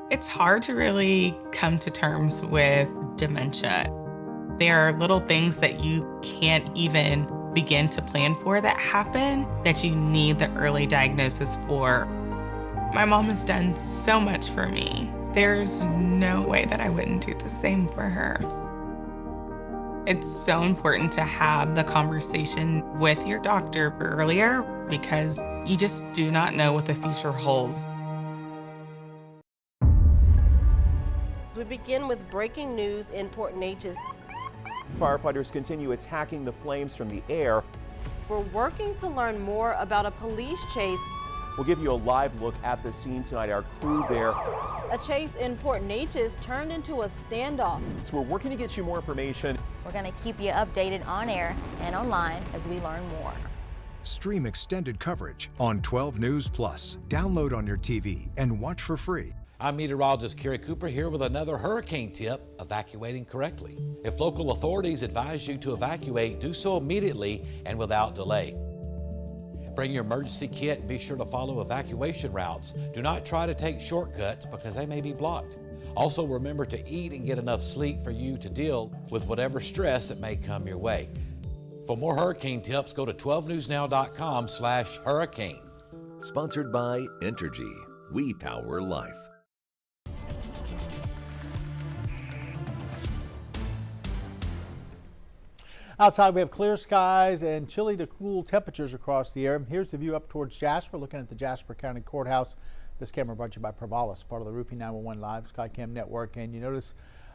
It's hard to really come to terms with dementia. There are little things that you can't even begin to plan for that happen that you need the early diagnosis for. My mom has done so much for me. There's no way that I wouldn't do the same for her. It's so important to have the conversation with your doctor earlier because you just do not know what the future holds. We begin with breaking news in Port Neches. Firefighters continue attacking the flames from the air. We're working to learn more about a police chase. We'll give you a live look at the scene tonight. Our crew there. A chase in Port Neches turned into a standoff. So we're working to get you more information. We're going to keep you updated on air and online as we learn more. Stream extended coverage on 12 News Plus. Download on your TV and watch for free. I'm meteorologist Kerry Cooper here with another hurricane tip, evacuating correctly. If local authorities advise you to evacuate, do so immediately and without delay. Bring your emergency kit and be sure to follow evacuation routes. Do not try to take shortcuts because they may be blocked. Also remember to eat and get enough sleep for you to deal with whatever stress that may come your way. For more hurricane tips, go to 12newsnow.com/hurricane. Sponsored by Entergy. We power life. Outside, we have clear skies and chilly to cool temperatures across the air. Here's the view up towards Jasper, looking at the Jasper County Courthouse. This camera brought to you by Provalis, part of the Roofing 911 Live Skycam network. And you notice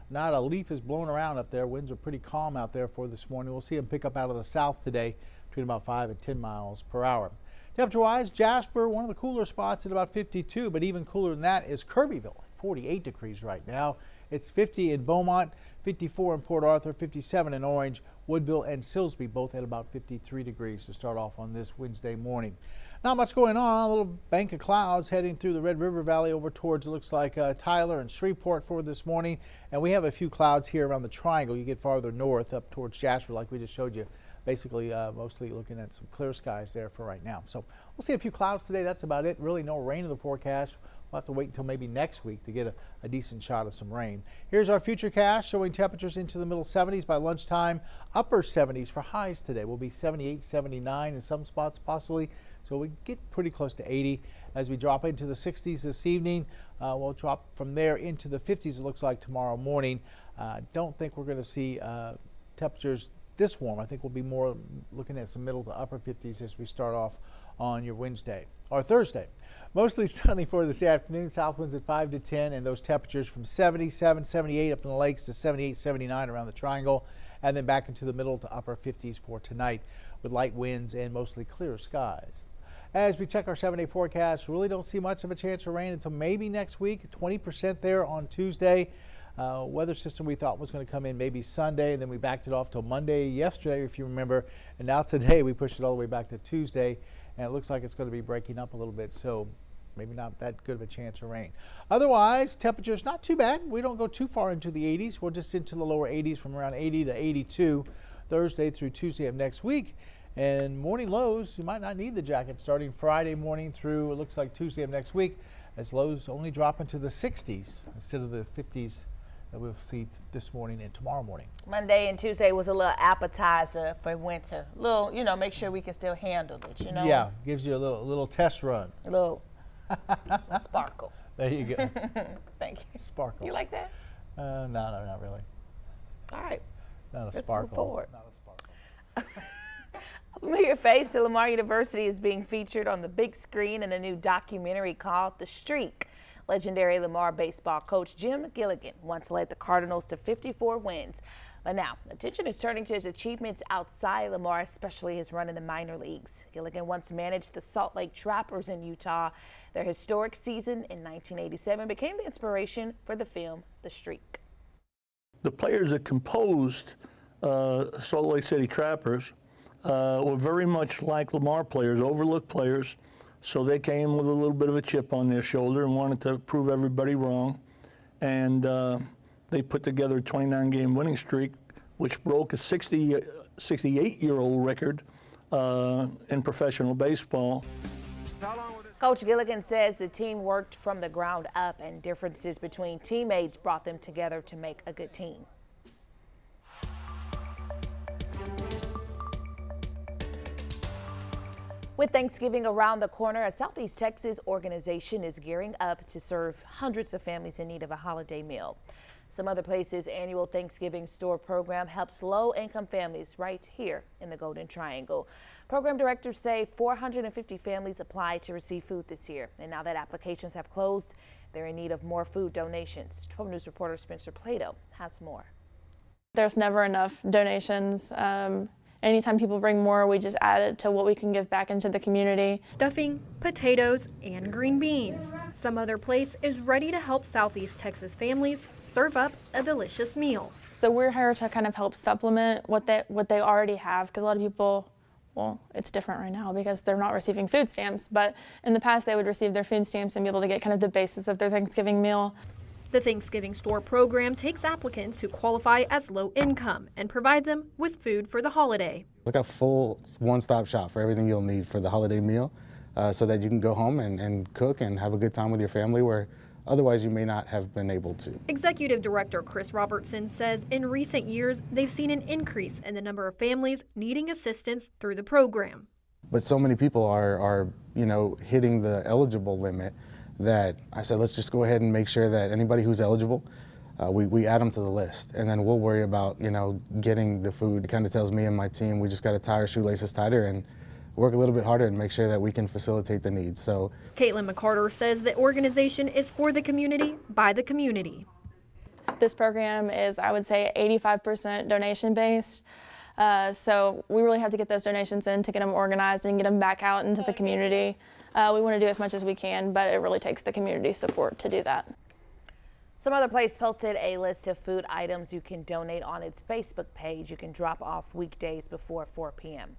not a leaf is blown around up there. Winds are pretty calm out there for this morning. We'll see them pick up out of the south today between about 5 and 10 miles per hour. Temperature-wise, Jasper, one of the cooler spots at about 52, but even cooler than that is Kirbyville, 48 degrees right now. It's 50 in Beaumont, 54 in Port Arthur, 57 in Orange, Woodville and Silsbee, both at about 53 degrees to start off on this Wednesday morning. Not much going on, a little bank of clouds heading through the Red River Valley over towards, it looks like Tyler and Shreveport for this morning. And we have a few clouds here around the triangle. You get farther north up towards Jasper like we just showed you. Basically, mostly looking at some clear skies there for right now. So we'll see a few clouds today. That's about it. Really no rain in the forecast. We'll have to wait until maybe next week to get a decent shot of some rain. Here's our futurecast showing temperatures into the middle 70s by lunchtime. Upper 70s for highs today. Will be 78, 79 in some spots possibly. So we get pretty close to 80 as we drop into the 60s this evening. We'll drop from there into the 50s, it looks like, tomorrow morning. Don't think we're going to see temperatures this warm. I think we'll be more looking at some middle to upper 50s as we start off on your Wednesday or Thursday. Mostly sunny for this afternoon. South winds at 5 to 10 and those temperatures from 77, 78 up in the lakes to 78, 79 around the triangle, and then back into the middle to upper 50s for tonight with light winds and mostly clear skies. As we check our 7-day forecast, really don't see much of a chance of rain until maybe next week. 20% there on Tuesday. Weather system we thought was going to come in maybe Sunday, and then we backed it off till Monday yesterday, if you remember. And now today we pushed it all the way back to Tuesday, and it looks like it's going to be breaking up a little bit. So maybe not that good of a chance of rain. Otherwise, temperatures not too bad. We don't go too far into the 80s. We're just into the lower 80s from around 80 to 82 Thursday through Tuesday of next week. And morning lows, you might not need the jacket starting Friday morning through, it looks like Tuesday of next week, as lows only drop into the 60s instead of the 50s that we'll see this morning and tomorrow morning. Monday and Tuesday was a little appetizer for winter. Little, you know, make sure we can still handle it, you know? Yeah, gives you a little test run. A little sparkle. There you go. Thank you. Sparkle. You like that? No, not really. All right. Not a Let's sparkle. move forward. Not a sparkle. A familiar face at Lamar University is being featured on the big screen in a new documentary called The Streak. Legendary Lamar baseball coach Jim Gilligan once led the Cardinals to 54 wins. But now, attention is turning to his achievements outside Lamar, especially his run in the minor leagues. Gilligan once managed the Salt Lake Trappers in Utah. Their historic season in 1987 became the inspiration for the film The Streak. The players that composed Salt Lake City Trappers were very much like Lamar players, overlooked players. So they came with a little bit of a chip on their shoulder and wanted to prove everybody wrong. And they put together a 29-game winning streak, which broke a 68-year-old record in professional baseball. Coach Gilligan says the team worked from the ground up and differences between teammates brought them together to make a good team. With Thanksgiving around the corner, a Southeast Texas organization is gearing up to serve hundreds of families in need of a holiday meal. Some other places' annual Thanksgiving store program helps low-income families right here in the Golden Triangle. Program directors say 450 families applied to receive food this year, and now that applications have closed, they're in need of more food donations. 12 News reporter Spencer Plato has more. There's never enough donations. Anytime people bring more, we just add it to what we can give back into the community. Stuffing, potatoes, and green beans. Some other place is ready to help Southeast Texas families serve up a delicious meal. So we're here to kind of help supplement what they already have, because a lot of people, well, it's different right now because they're not receiving food stamps, but in the past they would receive their food stamps and be able to get kind of the basis of their Thanksgiving meal. The Thanksgiving store program takes applicants who qualify as low income and provide them with food for the holiday. It's like a full one-stop shop for everything you'll need for the holiday meal so that you can go home and cook and have a good time with your family where otherwise you may not have been able to. Executive Director Chris Robertson says in recent years they've seen an increase in the number of families needing assistance through the program. But so many people are hitting the eligible limit that I said, let's just go ahead and make sure that anybody who's eligible, we add them to the list, and then we'll worry about, getting the food. It kind of tells me and my team, we just got to tie our shoelaces tighter and work a little bit harder and make sure that we can facilitate the needs. So, Caitlin McCarter says the organization is for the community, by the community. This program is, I would say, 85% donation based. So we really have to get those donations in to get them organized and get them back out into the community. We want to do as much as we can, but it really takes the community support to do that. Some other place posted a list of food items you can donate on its Facebook page. You can drop off weekdays before 4 p.m.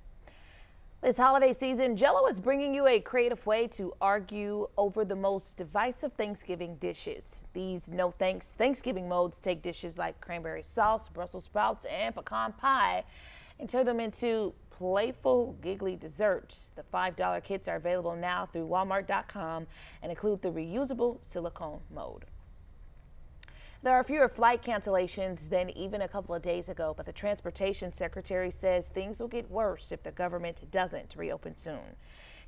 This holiday season, Jell-O is bringing you a creative way to argue over the most divisive Thanksgiving dishes. These no thanks Thanksgiving modes take dishes like cranberry sauce, Brussels sprouts, and pecan pie and turn them into playful, giggly desserts. The $5 kits are available now through Walmart.com and include the reusable silicone mode. There are fewer flight cancellations than even a couple of days ago, but the Transportation Secretary says things will get worse if the government doesn't reopen soon.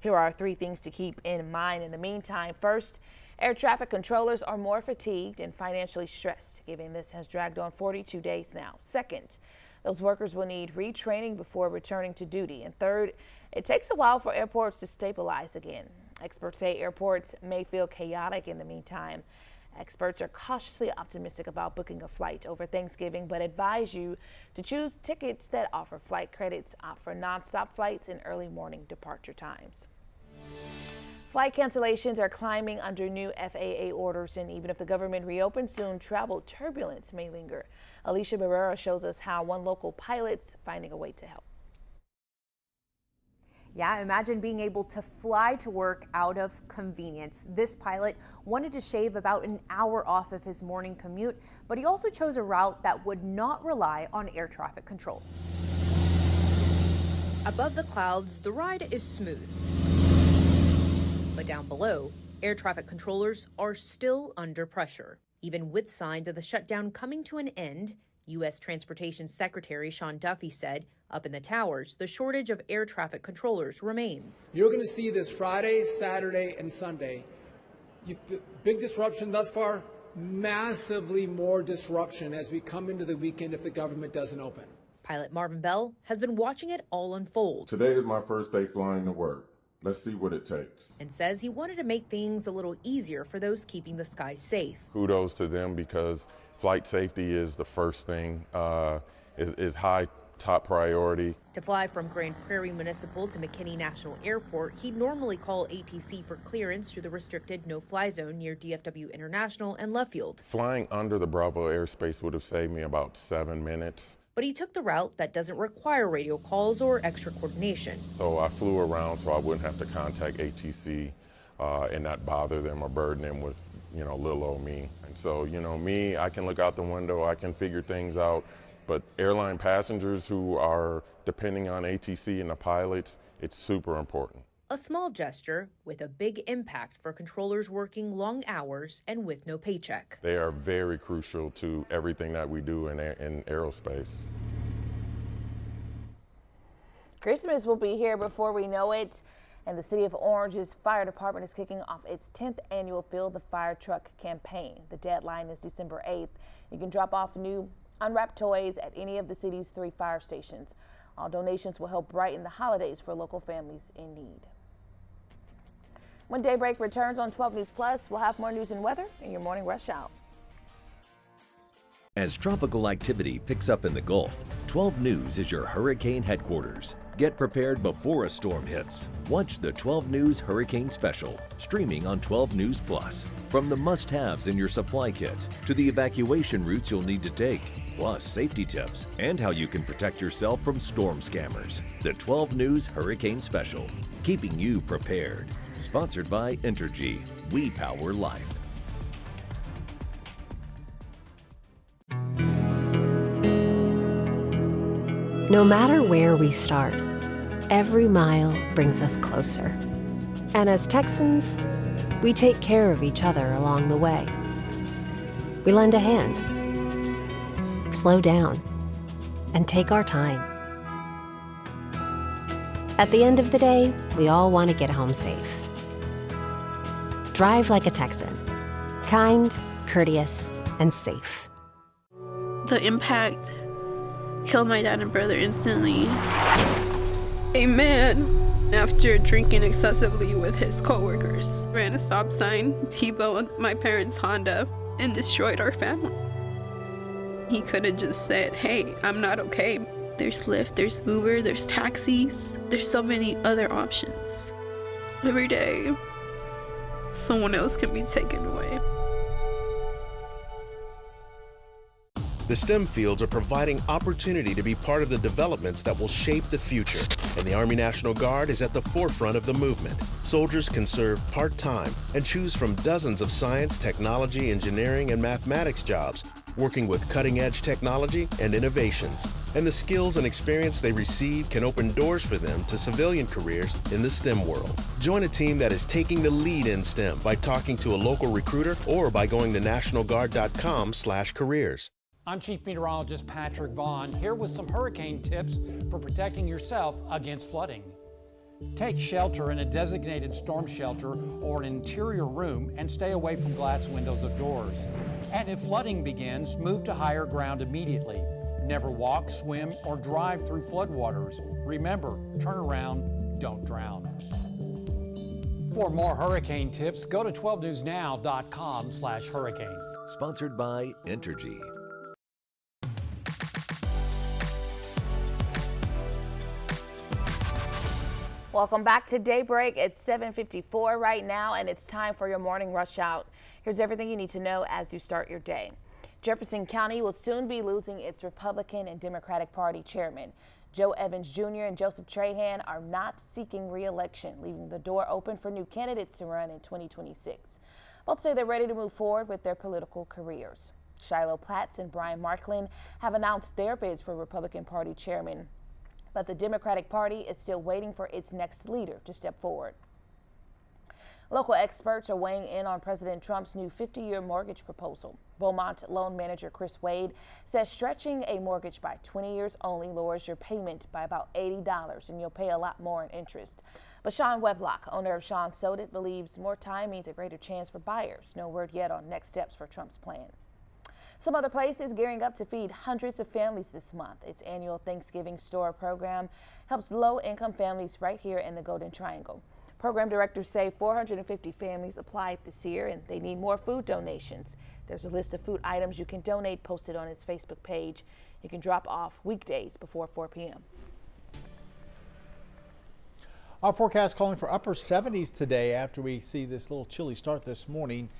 Here are 3 things to keep in mind in the meantime. First, air traffic controllers are more fatigued and financially stressed, given this has dragged on 42 days now. Second, those workers will need retraining before returning to duty. And third, it takes a while for airports to stabilize again. Experts say airports may feel chaotic in the meantime. Experts are cautiously optimistic about booking a flight over Thanksgiving, but advise you to choose tickets that offer flight credits, opt for nonstop flights, and early morning departure times. Flight cancellations are climbing under new FAA orders, and even if the government reopens soon, travel turbulence may linger. Alicia Barrera shows us how one local pilot's finding a way to help. Yeah, imagine being able to fly to work out of convenience. This pilot wanted to shave about an hour off of his morning commute, but he also chose a route that would not rely on air traffic control. Above the clouds, the ride is smooth. But down below, air traffic controllers are still under pressure. Even with signs of the shutdown coming to an end, U.S. Transportation Secretary Sean Duffy said, up in the towers, the shortage of air traffic controllers remains. You're going to see this Friday, Saturday, and Sunday. Big disruption thus far, massively more disruption as we come into the weekend if the government doesn't open. Pilot Marvin Bell has been watching it all unfold. Today is my first day flying to work. Let's see what it takes. And says he wanted to make things a little easier for those keeping the skies safe. Kudos to them because flight safety is the first thing, is high top priority. To fly from Grand Prairie Municipal to McKinney National Airport, he'd normally call ATC for clearance through the restricted no-fly zone near DFW International and Love Field. Flying under the Bravo airspace would have saved me about 7 minutes. But he took the route that doesn't require radio calls or extra coordination. So I flew around so I wouldn't have to contact ATC and not bother them or burden them with, little old me. And so, me, I can look out the window, I can figure things out. But airline passengers who are depending on ATC and the pilots, it's super important. A small gesture with a big impact for controllers working long hours and with no paycheck. They are very crucial to everything that we do in aerospace. Christmas will be here before we know it, and the City of Orange's fire department is kicking off its 10th annual Fill the Fire Truck campaign. The deadline is December 8th. You can drop off new unwrapped toys at any of the city's 3 fire stations. All donations will help brighten the holidays for local families in need. When Daybreak returns on 12 News Plus, we'll have more news and weather in your morning rush hour. As tropical activity picks up in the Gulf, 12 News is your hurricane headquarters. Get prepared before a storm hits. Watch the 12 News Hurricane Special, streaming on 12 News Plus. From the must-haves in your supply kit to the evacuation routes you'll need to take, plus safety tips and how you can protect yourself from storm scammers. The 12 News Hurricane Special, keeping you prepared. Sponsored by Entergy. We power life. No matter where we start, every mile brings us closer. And as Texans, we take care of each other along the way. We lend a hand, slow down, and take our time. At the end of the day, we all want to get home safe. Drive like a Texan. Kind, courteous, and safe. The impact killed my dad and brother instantly. A man, after drinking excessively with his coworkers, ran a stop sign, T-boned my parents' Honda, and destroyed our family. He could have just said, hey, I'm not okay. There's Lyft, there's Uber, there's taxis. There's so many other options. Every day, someone else can be taken away. The STEM fields are providing opportunity to be part of the developments that will shape the future, and the Army National Guard is at the forefront of the movement. Soldiers can serve part-time and choose from dozens of science, technology, engineering, and mathematics jobs, working with cutting-edge technology and innovations. And the skills and experience they receive can open doors for them to civilian careers in the STEM world. Join a team that is taking the lead in STEM by talking to a local recruiter or by going to nationalguard.com/careers. I'm Chief Meteorologist Patrick Vaughn, here with some hurricane tips for protecting yourself against flooding. Take shelter in a designated storm shelter or an interior room and stay away from glass windows or doors. And if flooding begins, move to higher ground immediately. Never walk, swim, or drive through floodwaters. Remember, turn around, don't drown. For more hurricane tips, go to 12newsnow.com/hurricane. Sponsored by Entergy. Welcome back to Daybreak. It's 7:54 right now, and it's time for your morning rush out. Here's everything you need to know as you start your day. Jefferson County will soon be losing its Republican and Democratic Party chairman. Joe Evans Jr. and Joseph Trahan are not seeking re-election, leaving the door open for new candidates to run in 2026. Both say they're ready to move forward with their political careers. Shiloh Platts and Brian Marklin have announced their bids for Republican Party chairman. but the Democratic Party is still waiting for its next leader to step forward. Local experts are weighing in on President Trump's new 50-year mortgage proposal. Beaumont loan manager Chris Wade says stretching a mortgage by 20 years only lowers your payment by about $80, and you'll pay a lot more in interest. But Sean Weblock, owner of Sean Sodet, believes more time means a greater chance for buyers. No word yet on next steps for Trump's plan. Some other places gearing up to feed hundreds of families this month. Its annual Thanksgiving Store program helps low-income families right here in the Golden Triangle. Program directors say 450 families applied this year, and they need more food donations. There's a list of food items you can donate posted on its Facebook page. You can drop off weekdays before 4 p.m. Our forecast calling for upper 70s today after we see this little chilly start this morning.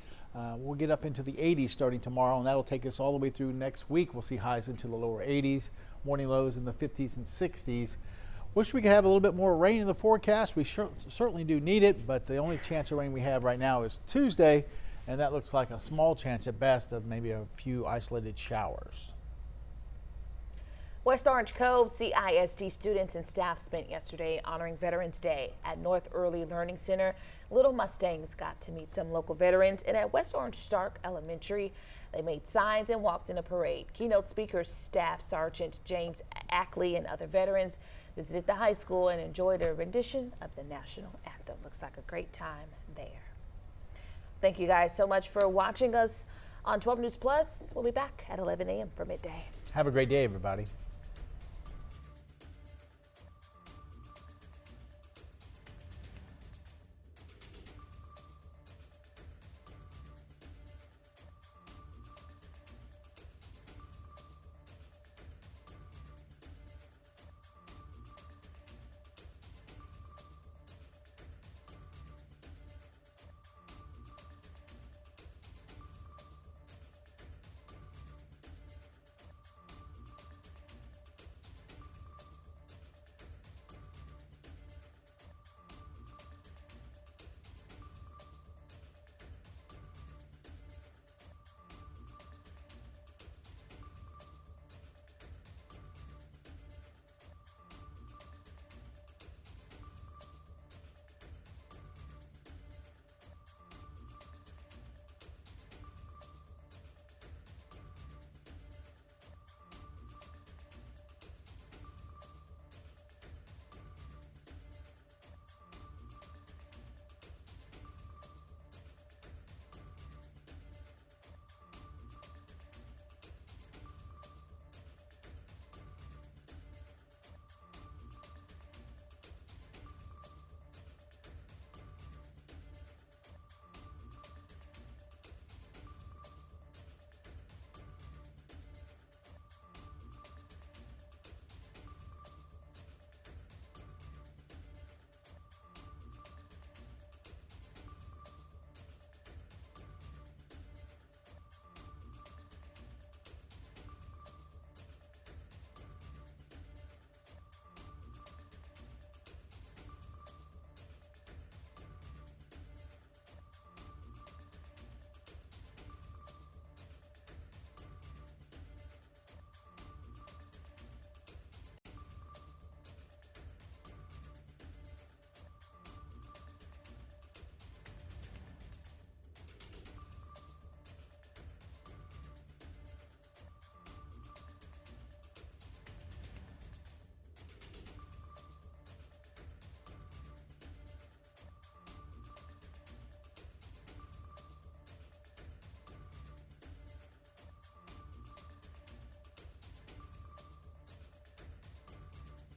We'll get up into the 80s starting tomorrow, and that'll take us all the way through next week. We'll see highs into the lower 80s, morning lows in the 50s and 60s. Wish we could have a little bit more rain in the forecast. We certainly do need it, but the only chance of rain we have right now is Tuesday, and that looks like a small chance at best of maybe a few isolated showers. West Orange Cove CISD students and staff spent yesterday honoring Veterans Day. At North Early Learning Center, Little Mustangs got to meet some local veterans, and at West Orange Stark Elementary, they made signs and walked in a parade. Keynote speakers, Staff Sergeant James Ackley and other veterans visited the high school and enjoyed a rendition of the national anthem. Looks like a great time there. Thank you guys so much for watching us on 12 News Plus. We'll be back at 11 a.m. for midday. Have a great day, everybody.